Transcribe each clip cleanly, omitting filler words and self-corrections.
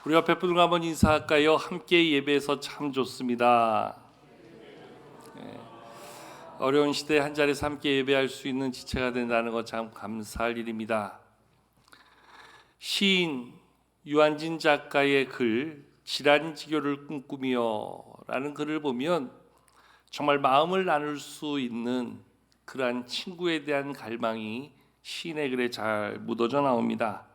우리 옆에 분들과 한번 인사할까요? 함께 예배해서 참 좋습니다. 어려운 시대에 한 자리에서 함께 예배할 수 있는 지체가 된다는 것 참 감사할 일입니다. 시인 유한진 작가의 글 지란지교를 꿈꾸며 라는 글을 보면 정말 마음을 나눌 수 있는 그러한 친구에 대한 갈망이 시인의 글에 잘 묻어져 나옵니다.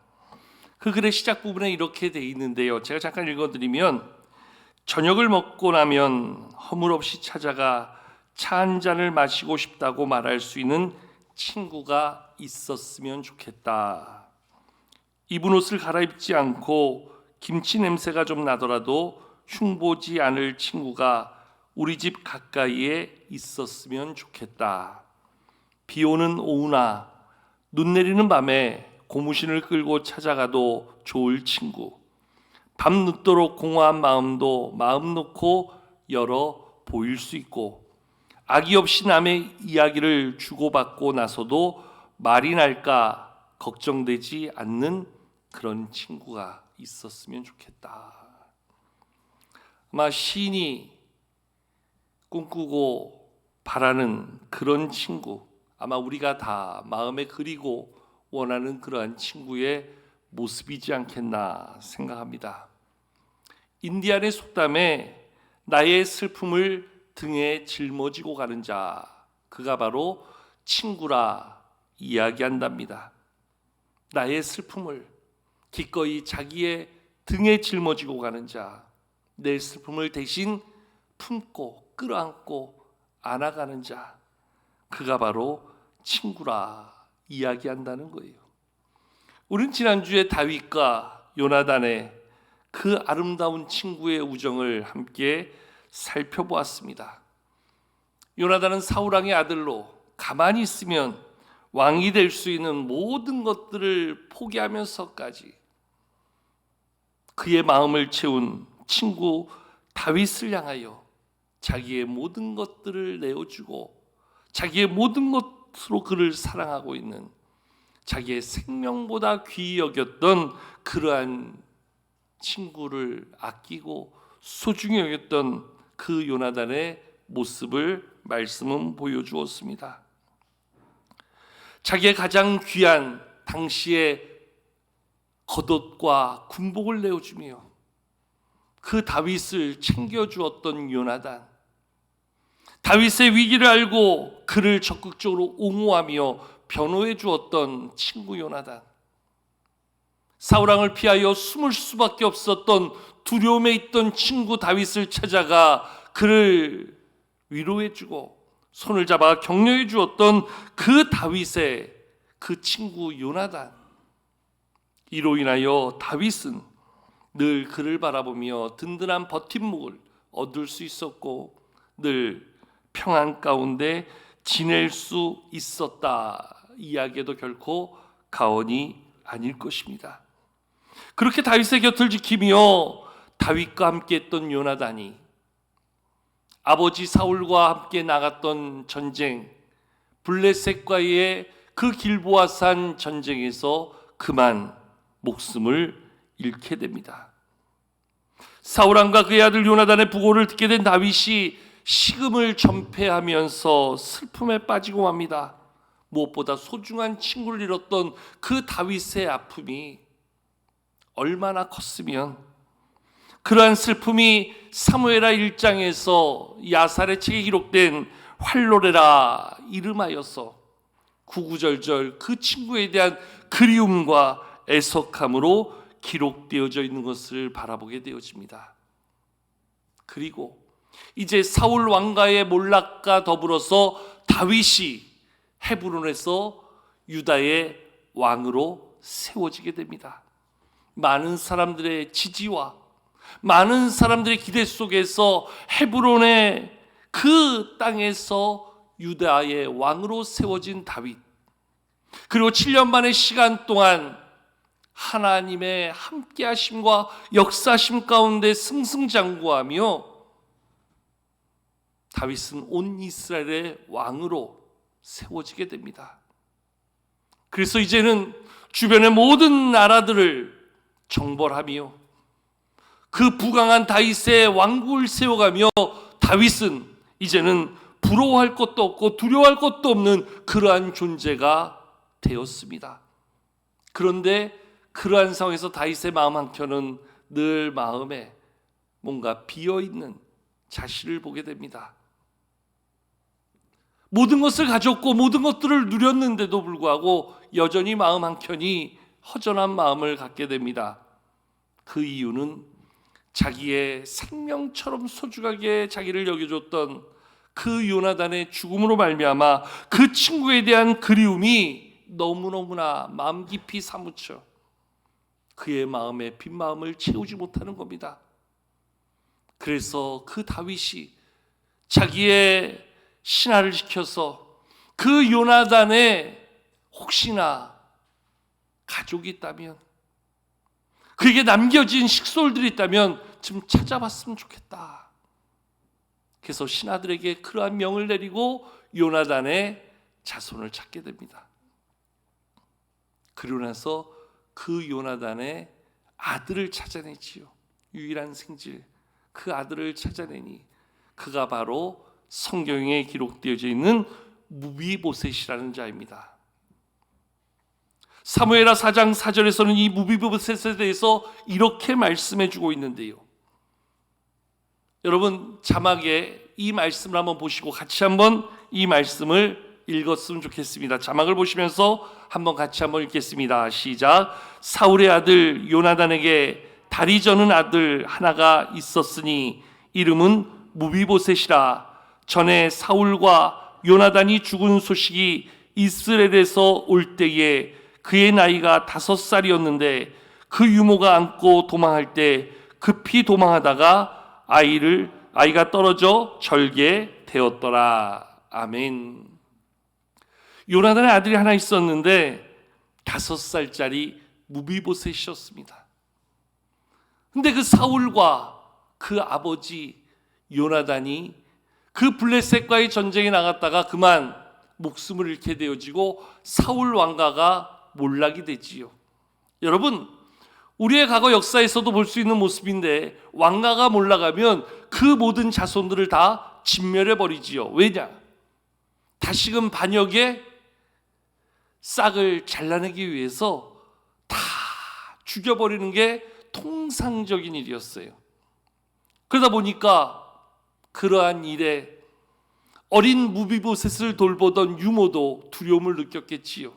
그 글의 시작 부분에 이렇게 돼 있는데요, 제가 잠깐 읽어드리면, 저녁을 먹고 나면 허물없이 찾아가 차 한 잔을 마시고 싶다고 말할 수 있는 친구가 있었으면 좋겠다. 입은 옷을 갈아입지 않고 김치 냄새가 좀 나더라도 흉보지 않을 친구가 우리 집 가까이에 있었으면 좋겠다. 비 오는 오후나 눈 내리는 밤에 고무신을 끌고 찾아가도 좋을 친구, 밤 늦도록 공허한 마음도 마음 놓고 열어 보일 수 있고, 악의 없이 남의 이야기를 주고받고 나서도 말이 날까 걱정되지 않는 그런 친구가 있었으면 좋겠다. 아마 시인이 꿈꾸고 바라는 그런 친구, 아마 우리가 다 마음에 그리고 원하는 그러한 친구의 모습이지 않겠나 생각합니다. 인디안의 속담에 나의 슬픔을 등에 짊어지고 가는 자, 그가 바로 친구라 이야기한답니다. 나의 슬픔을 기꺼이 자기의 등에 짊어지고 가는 자, 내 슬픔을 대신 품고 끌어안고 안아가는 자, 그가 바로 친구라 이야기한다는 거예요. 우린 지난주에 다윗과 요나단의 그 아름다운 친구의 우정을 함께 살펴보았습니다. 요나단은 사울왕의 아들로 가만히 있으면 왕이 될 수 있는 모든 것들을 포기하면서까지 그의 마음을 채운 친구 다윗을 향하여 자기의 모든 것들을 내어주고 자기의 모든 것으로 그를 사랑하고 있는, 자기의 생명보다 귀히 여겼던 그러한 친구를 아끼고 소중히 여겼던 그 요나단의 모습을 말씀은 보여주었습니다. 자기의 가장 귀한 당시의 겉옷과 군복을 내어주며 그 다윗을 챙겨주었던 요나단, 다윗의 위기를 알고 그를 적극적으로 옹호하며 변호해 주었던 친구 요나단, 사울왕을 피하여 숨을 수밖에 없었던 두려움에 있던 친구 다윗을 찾아가 그를 위로해 주고 손을 잡아 격려해 주었던 그 다윗의 그 친구 요나단, 이로 인하여 다윗은 늘 그를 바라보며 든든한 버팀목을 얻을 수 있었고 늘 평안 가운데 지낼 수 있었다 이야기도 결코 가언이 아닐 것입니다. 그렇게 다윗의 곁을 지키며 다윗과 함께 했던 요나단이 아버지 사울과 함께 나갔던 전쟁, 블레셋과의 그 길보아산 전쟁에서 그만 목숨을 잃게 됩니다. 사울왕과 그의 아들 요나단의 부고를 듣게 된 다윗이 식음을 전폐하면서 슬픔에 빠지고 맙니다. 무엇보다 소중한 친구를 잃었던 그 다윗의 아픔이 얼마나 컸으면 그러한 슬픔이 사무엘하 1장에서 야살의 책에 기록된 활로레라 이름하여서 구구절절 그 친구에 대한 그리움과 애석함으로 기록되어져 있는 것을 바라보게 되어집니다. 그리고 이제 사울 왕가의 몰락과 더불어서 다윗이 헤브론에서 유다의 왕으로 세워지게 됩니다. 많은 사람들의 지지와 많은 사람들의 기대 속에서 헤브론의 그 땅에서 유다의 왕으로 세워진 다윗, 그리고 7년 반의 시간 동안 하나님의 함께하심과 역사심 가운데 승승장구하며 다윗은 온 이스라엘의 왕으로 세워지게 됩니다. 그래서 이제는 주변의 모든 나라들을 정벌하며 그 부강한 다윗의 왕국을 세워가며 다윗은 이제는 부러워할 것도 없고 두려워할 것도 없는 그러한 존재가 되었습니다. 그런데 그러한 상황에서 다윗의 마음 한켠은 늘 마음에 뭔가 비어있는 자신을 보게 됩니다. 모든 것을 가졌고 모든 것들을 누렸는데도 불구하고 여전히 마음 한켠이 허전한 마음을 갖게 됩니다. 그 이유는 자기의 생명처럼 소중하게 자기를 여겨줬던 그 요나단의 죽음으로 말미암아 그 친구에 대한 그리움이 너무너무나 마음 깊이 사무쳐 그의 마음에 빈 마음을 채우지 못하는 겁니다. 그래서 그 다윗이 자기의 신하를 시켜서 그 요나단의 혹시나 가족이 있다면, 그에게 남겨진 식솔들이 있다면 좀 찾아봤으면 좋겠다. 그래서 신하들에게 그러한 명을 내리고 요나단의 자손을 찾게 됩니다. 그러고 나서 그 요나단의 아들을 찾아내지요. 유일한 생질, 그 아들을 찾아내니 그가 바로 성경에 기록되어져 있는 무비보셋이라는 자입니다. 사무엘하 4장 4절에서는 이 무비보셋에 대해서 이렇게 말씀해 주고 있는데요. 여러분 자막에 이 말씀을 한번 보시고 같이 한번 이 말씀을 읽었으면 좋겠습니다. 자막을 보시면서 한번 같이 한번 읽겠습니다. 시작. 사울의 아들 요나단에게 다리 저는 아들 하나가 있었으니 이름은 무비보셋이라. 전에 사울과 요나단이 죽은 소식이 이스라엘에서 올 때에 그의 나이가 5살이었는데 그 유모가 안고 도망할 때 급히 도망하다가 아이가 떨어져 절개되었더라. 아멘. 요나단의 아들이 하나 있었는데 5살짜리 무비보셋이었습니다. 근데 그 사울과 그 아버지 요나단이 그 블레셋과의 전쟁에 나갔다가 그만 목숨을 잃게 되어지고 사울 왕가가 몰락이 되지요. 여러분, 우리의 과거 역사에서도 볼 수 있는 모습인데 왕가가 몰락하면 그 모든 자손들을 다 진멸해 버리지요. 왜냐? 다시금 반역의 싹을 잘라내기 위해서 다 죽여버리는 게 통상적인 일이었어요. 그러다 보니까 그러한 일에 어린 무비보셋을 돌보던 유모도 두려움을 느꼈겠지요.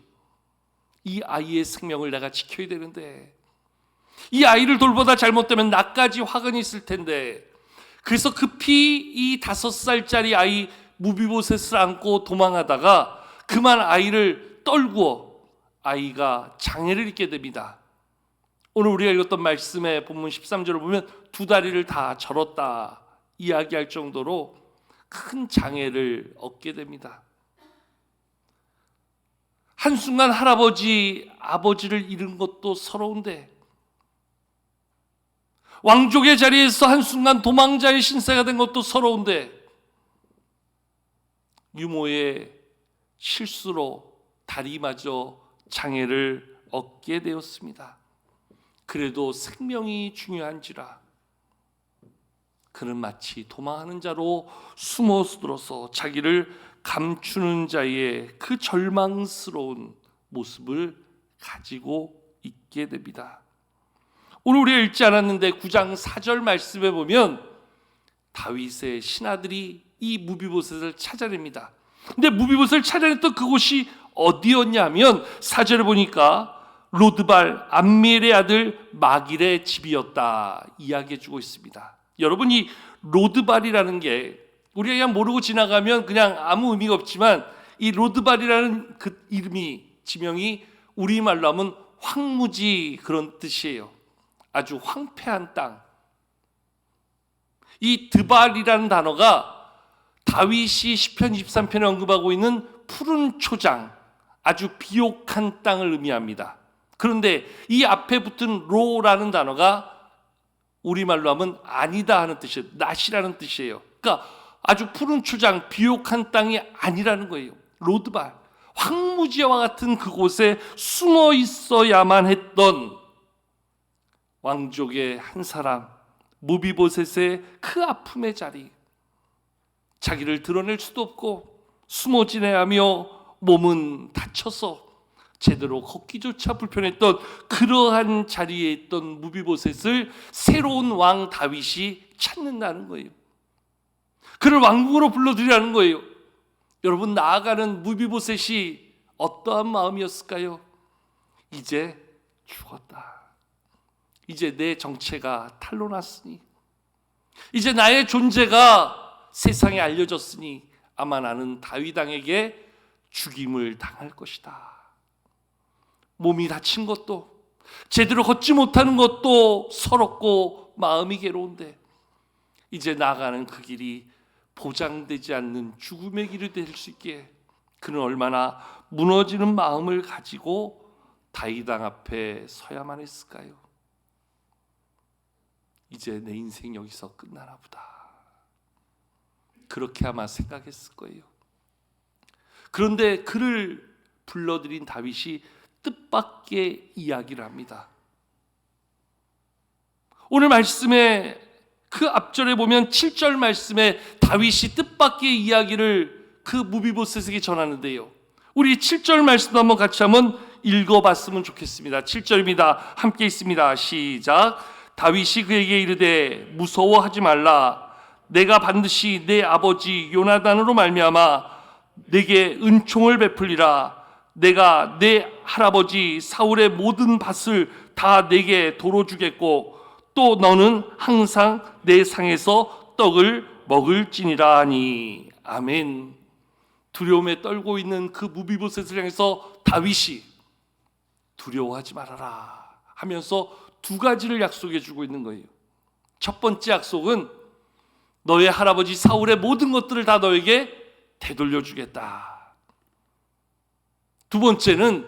이 아이의 생명을 내가 지켜야 되는데, 이 아이를 돌보다 잘못되면 나까지 화근이 있을 텐데, 그래서 급히 이 5살짜리 아이 무비보셋을 안고 도망하다가 그만 아이를 떨구어 아이가 장애를 입게 됩니다. 오늘 우리가 읽었던 말씀의 본문 13절을 보면 2다리를 다 절었다 이야기할 정도로 큰 장애를 얻게 됩니다. 한순간 할아버지, 아버지를 잃은 것도 서러운데, 왕족의 자리에서 한순간 도망자의 신세가 된 것도 서러운데, 유모의 실수로 다리마저 장애를 얻게 되었습니다. 그래도 생명이 중요한지라 그는 마치 도망하는 자로 숨어들어서 자기를 감추는 자의 그 절망스러운 모습을 가지고 있게 됩니다. 오늘 우리가 읽지 않았는데 9장 4절 말씀에 보면 다윗의 신하들이 이 무비보셋을 찾아냅니다. 근데 무비보셋을 찾아냈던 그곳이 어디였냐면 4절에 보니까 로드발 암미엘의 아들 마길의 집이었다 이야기해주고 있습니다. 여러분, 이 로드발이라는 게 우리가 그냥 모르고 지나가면 그냥 아무 의미가 없지만 이 로드발이라는 그 이름이, 지명이 우리말로 하면 황무지 그런 뜻이에요. 아주 황폐한 땅. 이 드발이라는 단어가 다윗이 시편 23편에 언급하고 있는 푸른 초장, 아주 비옥한 땅을 의미합니다. 그런데 이 앞에 붙은 로라는 단어가 우리말로 하면 아니다 하는 뜻이에요. 낫이라는 뜻이에요. 그러니까 아주 푸른 초장, 비옥한 땅이 아니라는 거예요. 로드발, 황무지와 같은 그곳에 숨어 있어야만 했던 왕족의 한 사람, 무비보셋의 그 아픔의 자리, 자기를 드러낼 수도 없고 숨어 지내하며 몸은 다쳐서 제대로 걷기조차 불편했던 그러한 자리에 있던 무비보셋을 새로운 왕 다윗이 찾는다는 거예요. 그를 왕궁으로 불러들이라는 거예요. 여러분, 나아가는 무비보셋이 어떠한 마음이었을까요? 이제 죽었다. 이제 내 정체가 탄로났으니, 이제 나의 존재가 세상에 알려졌으니 아마 나는 다윗 왕에게 죽임을 당할 것이다. 몸이 다친 것도, 제대로 걷지 못하는 것도 서럽고 마음이 괴로운데 이제 나아가는 그 길이 보장되지 않는 죽음의 길이 될 수 있게 그는 얼마나 무너지는 마음을 가지고 다윗 왕 앞에 서야만 했을까요? 이제 내 인생 여기서 끝나나 보다, 그렇게 아마 생각했을 거예요. 그런데 그를 불러들인 다윗이 뜻밖의 이야기를 합니다. 오늘 말씀에 그 앞절에 보면 7절 말씀에 다윗이 뜻밖의 이야기를 그 무비보셋에게 전하는데요, 우리 7절 말씀도 한번 같이 한번 읽어봤으면 좋겠습니다. 7절입니다. 함께 있습니다. 시작. 다윗이 그에게 이르되 무서워하지 말라. 내가 반드시 내 아버지 요나단으로 말미암아 내게 은총을 베풀리라. 내가 내 할아버지 사울의 모든 밭을 다 내게 도로 주겠고 또 너는 항상 내 상에서 떡을 먹을지니라 하니. 아멘. 두려움에 떨고 있는 그 무비보셋을 향해서 다윗이 두려워하지 말아라 하면서 두 가지를 약속해 주고 있는 거예요. 첫 번째 약속은 너의 할아버지 사울의 모든 것들을 다 너에게 되돌려 주겠다. 두 번째는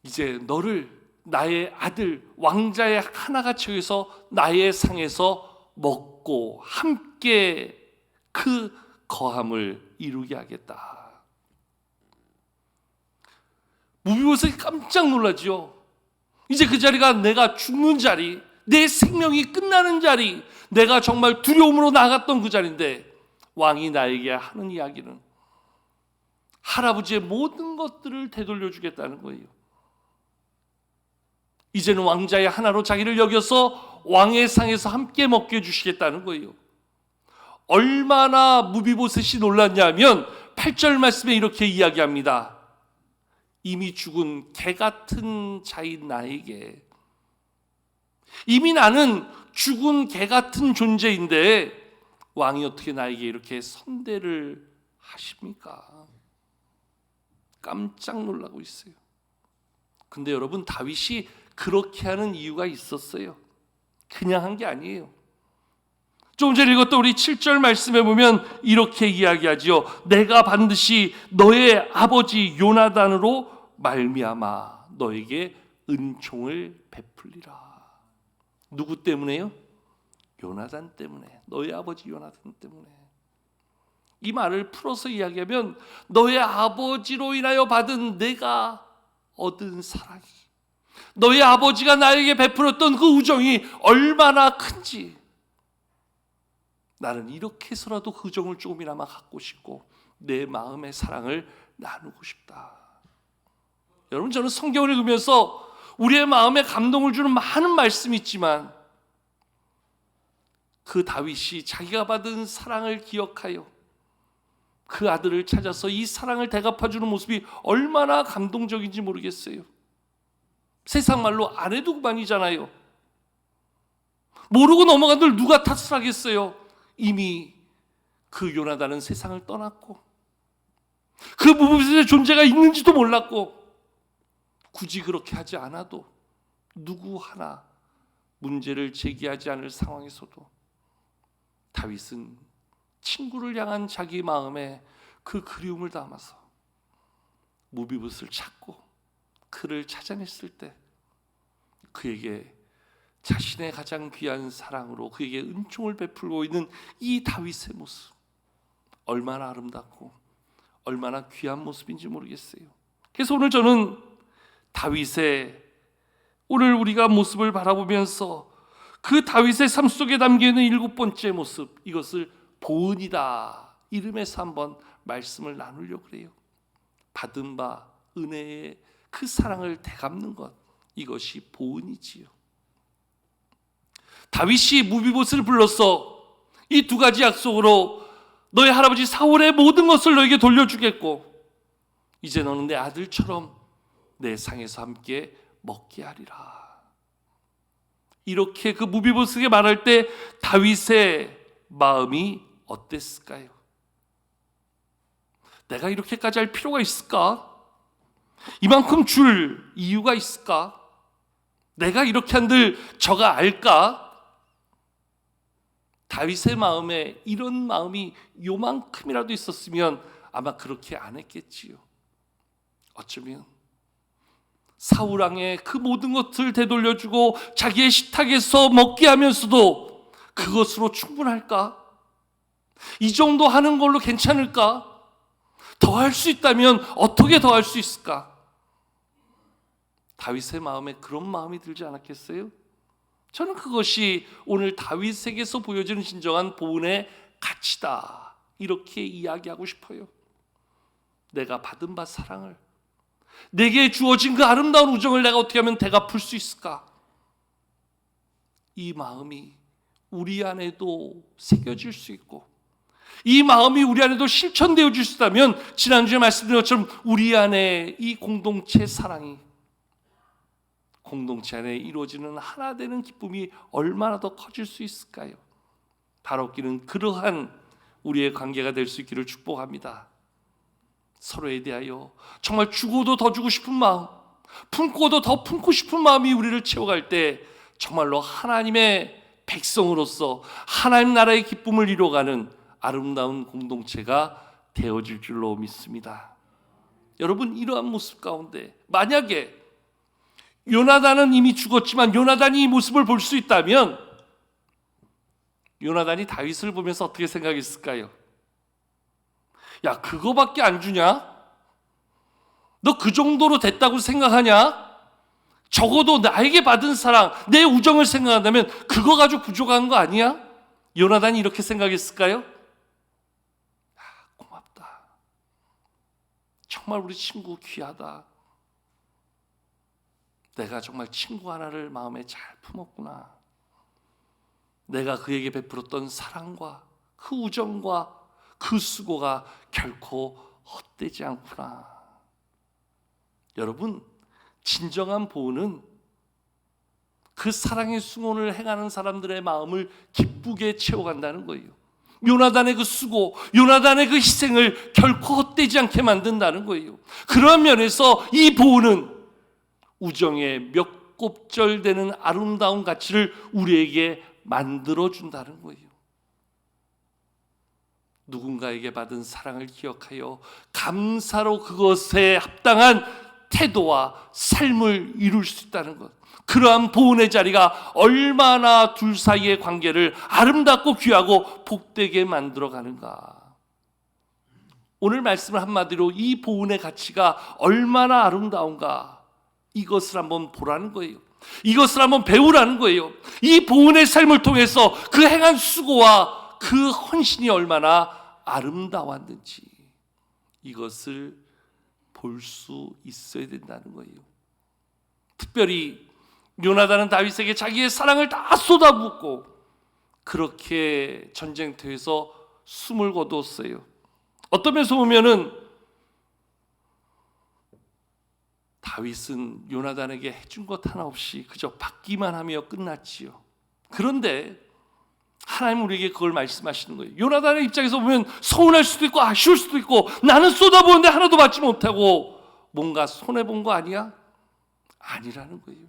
이제 너를 나의 아들 왕자의 하나같이 여기서 나의 상에서 먹고 함께 그 거함을 이루게 하겠다. 무비보셋이 깜짝 놀라죠. 이제 그 자리가 내가 죽는 자리, 내 생명이 끝나는 자리, 내가 정말 두려움으로 나갔던 그 자리인데 왕이 나에게 하는 이야기는 할아버지의 모든 것들을 되돌려 주겠다는 거예요. 이제는 왕자의 하나로 자기를 여겨서 왕의 상에서 함께 먹게 해주시겠다는 거예요. 얼마나 무비보셋이 놀랐냐면 8절 말씀에 이렇게 이야기합니다. 이미 죽은 개 같은 자인 나에게, 이미 나는 죽은 개 같은 존재인데 왕이 어떻게 나에게 이렇게 선대를 하십니까? 깜짝 놀라고 있어요. 근데 여러분, 다윗이 그렇게 하는 이유가 있었어요. 그냥 한 게 아니에요. 조금 전에 읽었던 우리 7절 말씀에 보면 이렇게 이야기하지요. 내가 반드시 너의 아버지 요나단으로 말미암아 너에게 은총을 베풀리라. 누구 때문에요? 요나단 때문에. 너의 아버지 요나단 때문에. 이 말을 풀어서 이야기하면 너의 아버지로 인하여 받은 내가 얻은 사랑이, 너의 아버지가 나에게 베풀었던 그 우정이 얼마나 큰지 나는 이렇게 해서라도 그 우정을 조금이나마 갖고 싶고 내 마음의 사랑을 나누고 싶다. 여러분, 저는 성경을 읽으면서 우리의 마음에 감동을 주는 많은 말씀이 있지만 그 다윗이 자기가 받은 사랑을 기억하여 그 아들을 찾아서 이 사랑을 대갚아주는 모습이 얼마나 감동적인지 모르겠어요. 세상 말로 안 해도 그만이잖아요. 모르고 넘어간들 누가 탓을 하겠어요. 이미 그 요나단은 세상을 떠났고 그 무비보셋의 존재가 있는지도 몰랐고 굳이 그렇게 하지 않아도 누구 하나 문제를 제기하지 않을 상황에서도 다윗은 친구를 향한 자기 마음에 그 그리움을 담아서 무비보셋을 찾고 그를 찾아냈을 때 그에게 자신의 가장 귀한 사랑으로 그에게 은총을 베풀고 있는 이 다윗의 모습, 얼마나 아름답고 얼마나 귀한 모습인지 모르겠어요. 그래서 오늘 저는 다윗의 오늘 우리가 모습을 바라보면서 그 다윗의 삶 속에 담겨있는 일곱 번째 모습, 이것을 보은이다 이름에서 한번 말씀을 나누려고 그래요. 받은 바 은혜의 그 사랑을 되갚는 것, 이것이 보은이지요. 다윗이 무비봇을 불러서 이 두 가지 약속으로 너의 할아버지 사울의 모든 것을 너에게 돌려주겠고 이제 너는 내 아들처럼 내 상에서 함께 먹게 하리라. 이렇게 그 무비봇에게 말할 때 다윗의 마음이 어땠을까요? 내가 이렇게까지 할 필요가 있을까? 이만큼 줄 이유가 있을까? 내가 이렇게 한들 저가 알까? 다윗의 마음에 이런 마음이 요만큼이라도 있었으면 아마 그렇게 안 했겠지요. 어쩌면 사울 왕의 그 모든 것을 되돌려주고 자기의 식탁에서 먹게 하면서도 그것으로 충분할까? 이 정도 하는 걸로 괜찮을까? 더 할 수 있다면 어떻게 더 할 수 있을까? 다윗의 마음에 그런 마음이 들지 않았겠어요? 저는 그것이 오늘 다윗에게서 보여지는 진정한 보은의 가치다, 이렇게 이야기하고 싶어요. 내가 받은 바 사랑을, 내게 주어진 그 아름다운 우정을 내가 어떻게 하면 되갚을 수 있을까? 이 마음이 우리 안에도 새겨질 수 있고 이 마음이 우리 안에도 실천되어질 수 있다면 지난주에 말씀드린 것처럼 우리 안에 이 공동체 사랑이, 공동체 안에 이루어지는 하나 되는 기쁨이 얼마나 더 커질 수 있을까요? 다뤄기는 그러한 우리의 관계가 될 수 있기를 축복합니다. 서로에 대하여 정말 주고도 더 주고 싶은 마음, 품고도 더 품고 싶은 마음이 우리를 채워갈 때 정말로 하나님의 백성으로서 하나님 나라의 기쁨을 이뤄가는 아름다운 공동체가 되어질 줄로 믿습니다. 여러분, 이러한 모습 가운데 만약에 요나단은 이미 죽었지만 요나단이 이 모습을 볼 수 있다면 요나단이 다윗을 보면서 어떻게 생각했을까요? 야, 그거밖에 안 주냐? 너 그 정도로 됐다고 생각하냐? 적어도 나에게 받은 사랑, 내 우정을 생각한다면 그거 가지고 부족한 거 아니야? 요나단이 이렇게 생각했을까요? 아, 고맙다. 정말 우리 친구 귀하다. 내가 정말 친구 하나를 마음에 잘 품었구나. 내가 그에게 베풀었던 사랑과 그 우정과 그 수고가 결코 헛되지 않구나. 여러분, 진정한 보은은 그 사랑의 승혼을 행하는 사람들의 마음을 기쁘게 채워간다는 거예요. 요나단의 그 수고, 요나단의 그 희생을 결코 헛되지 않게 만든다는 거예요. 그런 면에서 이 보은은 우정의 몇 곱절되는 아름다운 가치를 우리에게 만들어준다는 거예요. 누군가에게 받은 사랑을 기억하여 감사로 그것에 합당한 태도와 삶을 이룰 수 있다는 것, 그러한 보은의 자리가 얼마나 둘 사이의 관계를 아름답고 귀하고 복되게 만들어가는가. 오늘 말씀을 한마디로 이 보은의 가치가 얼마나 아름다운가, 이것을 한번 보라는 거예요. 이것을 한번 배우라는 거예요. 이 보은의 삶을 통해서 그 행한 수고와 그 헌신이 얼마나 아름다웠는지 이것을 볼 수 있어야 된다는 거예요. 특별히 요나단은 다윗에게 자기의 사랑을 다 쏟아붓고 그렇게 전쟁터에서 숨을 거두었어요. 어떤 면에서 보면은 다윗은 요나단에게 해준 것 하나 없이 그저 받기만 하며 끝났지요. 그런데 하나님 우리에게 그걸 말씀하시는 거예요. 요나단의 입장에서 보면 서운할 수도 있고 아쉬울 수도 있고, 나는 쏟아부었는데 하나도 받지 못하고 뭔가 손해본 거 아니야? 아니라는 거예요.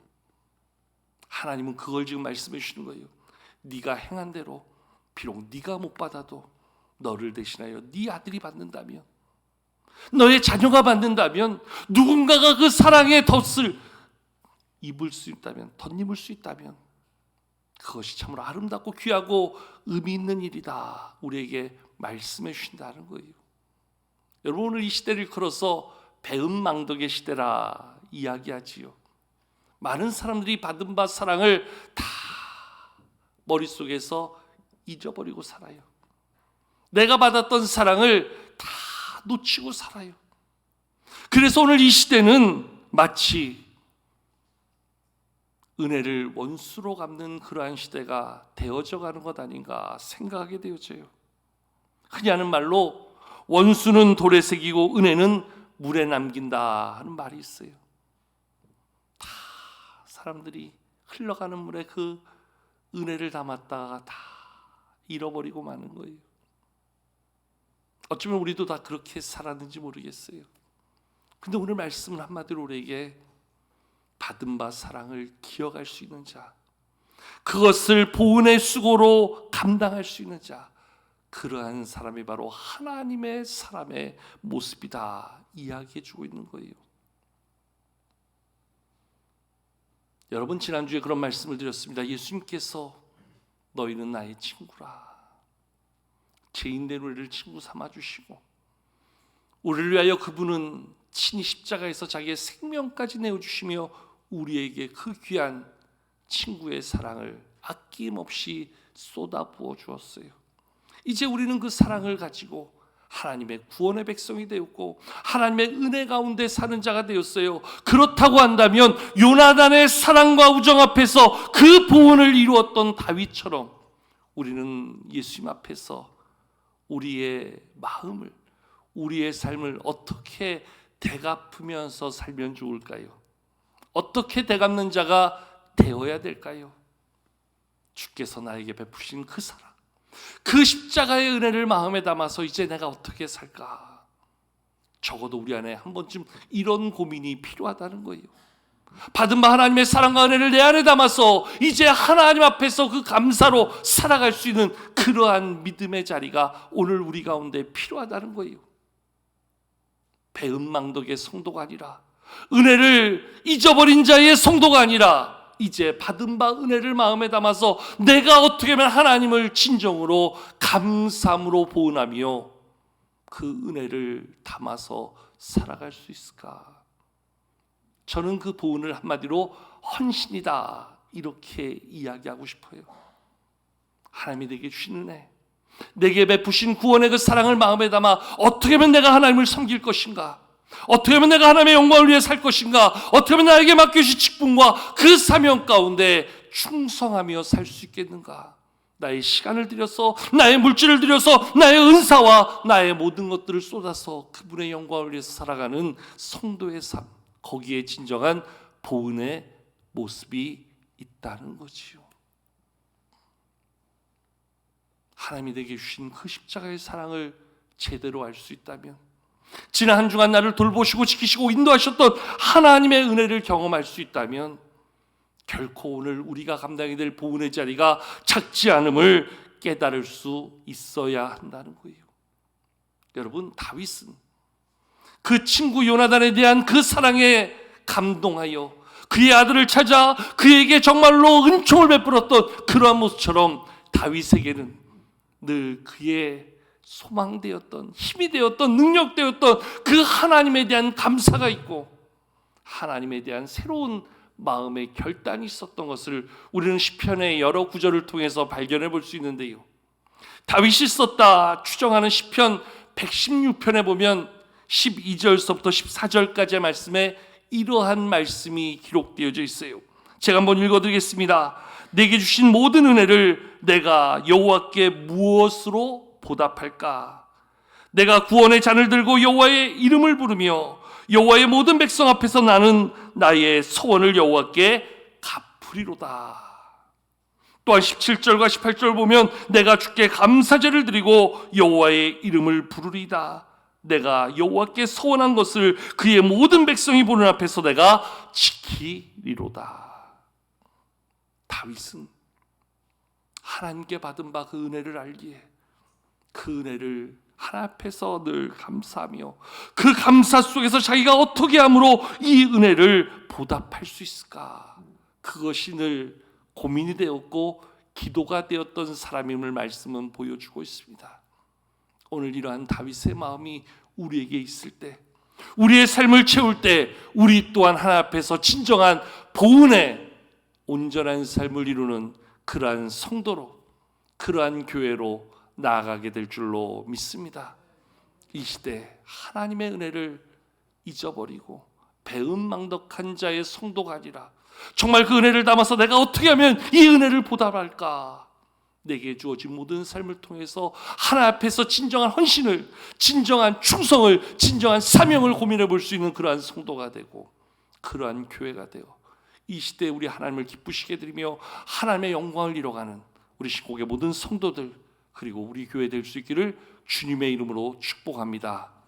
하나님은 그걸 지금 말씀해 주시는 거예요. 네가 행한 대로 비록 네가 못 받아도 너를 대신하여 네 아들이 받는다면, 너의 자녀가 받는다면, 누군가가 그 사랑의 덫을 입을 수 있다면, 덧입을 수 있다면 그것이 참으로 아름답고 귀하고 의미 있는 일이다, 우리에게 말씀해 주신다는 거예요. 여러분, 오늘 이 시대를 걸어서 배은망덕의 시대라 이야기하지요. 많은 사람들이 받은 바 사랑을 다 머릿속에서 잊어버리고 살아요. 내가 받았던 사랑을 다 놓치고 살아요. 그래서 오늘 이 시대는 마치 은혜를 원수로 갚는 그러한 시대가 되어져 가는 것 아닌가 생각하게 되어져요. 흔히 하는 말로 원수는 돌에 새기고 은혜는 물에 남긴다 하는 말이 있어요. 다 사람들이 흘러가는 물에 그 은혜를 담았다가 다 잃어버리고 마는 거예요. 어쩌면 우리도 다 그렇게 살았는지 모르겠어요. 근데 오늘 말씀은 한마디로 우리에게 받은 바 사랑을 기억할 수 있는 자, 그것을 보은의 수고로 감당할 수 있는 자, 그러한 사람이 바로 하나님의 사람의 모습이다 이야기해 주고 있는 거예요. 여러분, 지난주에 그런 말씀을 드렸습니다. 예수님께서 너희는 나의 친구라, 죄인된 우리를 친구 삼아주시고 우리를 위하여 그분은 친히 십자가에서 자기의 생명까지 내어주시며 우리에게 그 귀한 친구의 사랑을 아낌없이 쏟아부어 주었어요. 이제 우리는 그 사랑을 가지고 하나님의 구원의 백성이 되었고 하나님의 은혜 가운데 사는 자가 되었어요. 그렇다고 한다면 요나단의 사랑과 우정 앞에서 그 보은을 이루었던 다윗처럼 우리는 예수님 앞에서 우리의 마음을, 우리의 삶을 어떻게 되갚으면서 살면 좋을까요? 어떻게 되갚는 자가 되어야 될까요? 주께서 나에게 베푸신 그 사랑, 그 십자가의 은혜를 마음에 담아서 이제 내가 어떻게 살까? 적어도 우리 안에 한 번쯤 이런 고민이 필요하다는 거예요. 받은 바 하나님의 사랑과 은혜를 내 안에 담아서 이제 하나님 앞에서 그 감사로 살아갈 수 있는 그러한 믿음의 자리가 오늘 우리 가운데 필요하다는 거예요. 배은망덕의 성도가 아니라, 은혜를 잊어버린 자의 성도가 아니라 이제 받은 바 은혜를 마음에 담아서 내가 어떻게 하면 하나님을 진정으로 감사함으로 보은하며 그 은혜를 담아서 살아갈 수 있을까? 저는 그 보은을 한마디로 헌신이다 이렇게 이야기하고 싶어요. 하나님이 내게 주신 은혜, 내게 베푸신 구원의 그 사랑을 마음에 담아 어떻게 하면 내가 하나님을 섬길 것인가? 어떻게 하면 내가 하나님의 영광을 위해 살 것인가? 어떻게 하면 나에게 맡겨주신 직분과 그 사명 가운데 충성하며 살 수 있겠는가? 나의 시간을 들여서, 나의 물질을 들여서, 나의 은사와 나의 모든 것들을 쏟아서 그분의 영광을 위해서 살아가는 성도의 삶, 거기에 진정한 보은의 모습이 있다는 거지요. 하나님이 내게 주신 그 십자가의 사랑을 제대로 알 수 있다면, 지난 한 주간 나를 돌보시고 지키시고 인도하셨던 하나님의 은혜를 경험할 수 있다면 결코 오늘 우리가 감당해야 될 보은의 자리가 작지 않음을 깨달을 수 있어야 한다는 거예요. 여러분, 다윗은 그 친구 요나단에 대한 그 사랑에 감동하여 그의 아들을 찾아 그에게 정말로 은총을 베풀었던 그러한 모습처럼 다윗에게는 늘 그의 소망되었던, 힘이 되었던, 능력되었던 그 하나님에 대한 감사가 있고 하나님에 대한 새로운 마음의 결단이 있었던 것을 우리는 시편의 여러 구절을 통해서 발견해 볼 수 있는데요. 다윗이 썼다 추정하는 시편 116편에 보면 12절서부터 14절까지의 말씀에 이러한 말씀이 기록되어져 있어요. 제가 한번 읽어드리겠습니다. 내게 주신 모든 은혜를 내가 여호와께 무엇으로 보답할까? 내가 구원의 잔을 들고 여호와의 이름을 부르며 여호와의 모든 백성 앞에서 나는 나의 소원을 여호와께 갚으리로다. 또한 17절과 18절 보면 내가 주께 감사제를 드리고 여호와의 이름을 부르리다. 내가 여호와께 소원한 것을 그의 모든 백성이 보는 앞에서 내가 지키리로다. 다윗은 하나님께 받은 바 그 은혜를 알기에 그 은혜를 하나님 앞에서 늘 감사하며 그 감사 속에서 자기가 어떻게 함으로 이 은혜를 보답할 수 있을까? 그것이 늘 고민이 되었고 기도가 되었던 사람임을 말씀은 보여주고 있습니다. 오늘 이러한 다윗의 마음이 우리에게 있을 때, 우리의 삶을 채울 때 우리 또한 하나님 앞에서 진정한 보은의 온전한 삶을 이루는 그러한 성도로, 그러한 교회로 나아가게 될 줄로 믿습니다. 이 시대 하나님의 은혜를 잊어버리고 배은망덕한 자의 성도가 아니라 정말 그 은혜를 담아서 내가 어떻게 하면 이 은혜를 보답할까? 내게 주어진 모든 삶을 통해서 하나님 앞에서 진정한 헌신을, 진정한 충성을, 진정한 사명을 고민해 볼 수 있는 그러한 성도가 되고 그러한 교회가 되어 이 시대에 우리 하나님을 기쁘시게 드리며 하나님의 영광을 이뤄가는 우리 신곡의 모든 성도들 그리고 우리 교회 될 수 있기를 주님의 이름으로 축복합니다.